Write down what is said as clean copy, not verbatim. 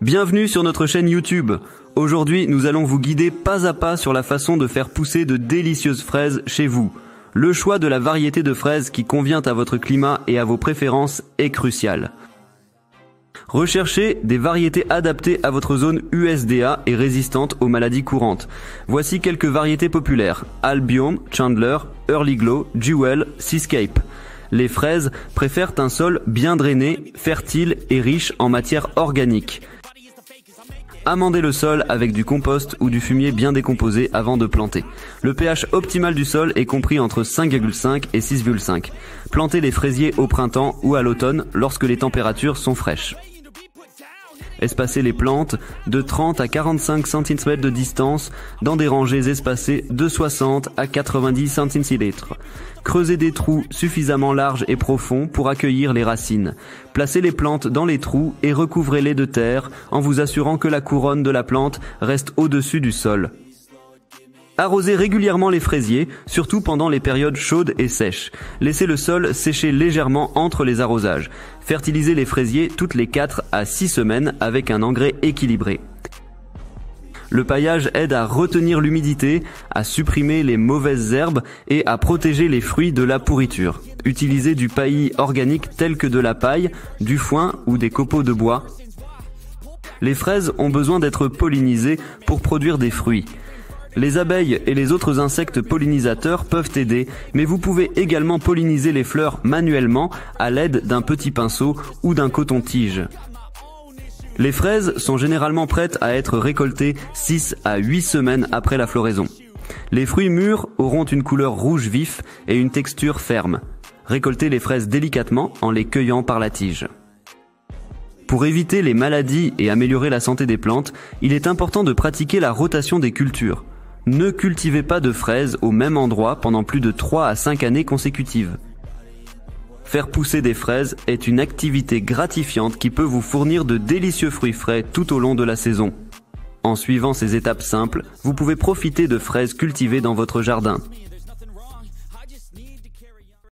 Bienvenue sur notre chaîne YouTube. Aujourd'hui, nous allons vous guider pas à pas sur la façon de faire pousser de délicieuses fraises chez vous. Le choix de la variété de fraises qui convient à votre climat et à vos préférences est crucial. Recherchez des variétés adaptées à votre zone USDA et résistantes aux maladies courantes. Voici quelques variétés populaires: Albion, Chandler, Early Glow, Jewel, Seascape. Les fraises préfèrent un sol bien drainé, fertile et riche en matière organique. Amendez le sol avec du compost ou du fumier bien décomposé avant de planter. Le pH optimal du sol est compris entre 5,5 et 6,5. Plantez les fraisiers au printemps ou à l'automne lorsque les températures sont fraîches. Espacez les plantes de 30 à 45 cm de distance dans des rangées espacées de 60 à 90 cm. Creusez des trous suffisamment larges et profonds pour accueillir les racines. Placez les plantes dans les trous et recouvrez-les de terre en vous assurant que la couronne de la plante reste au-dessus du sol. Arrosez régulièrement les fraisiers, surtout pendant les périodes chaudes et sèches. Laissez le sol sécher légèrement entre les arrosages. Fertilisez les fraisiers toutes les 4 à 6 semaines avec un engrais équilibré. Le paillage aide à retenir l'humidité, à supprimer les mauvaises herbes et à protéger les fruits de la pourriture. Utilisez du paillis organique tel que de la paille, du foin ou des copeaux de bois. Les fraises ont besoin d'être pollinisées pour produire des fruits. Les abeilles et les autres insectes pollinisateurs peuvent aider, mais vous pouvez également polliniser les fleurs manuellement à l'aide d'un petit pinceau ou d'un coton-tige. Les fraises sont généralement prêtes à être récoltées 6 à 8 semaines après la floraison. Les fruits mûrs auront une couleur rouge vif et une texture ferme. Récoltez les fraises délicatement en les cueillant par la tige. Pour éviter les maladies et améliorer la santé des plantes, il est important de pratiquer la rotation des cultures. Ne cultivez pas de fraises au même endroit pendant plus de 3 à 5 années consécutives. Faire pousser des fraises est une activité gratifiante qui peut vous fournir de délicieux fruits frais tout au long de la saison. En suivant ces étapes simples, vous pouvez profiter de fraises cultivées dans votre jardin.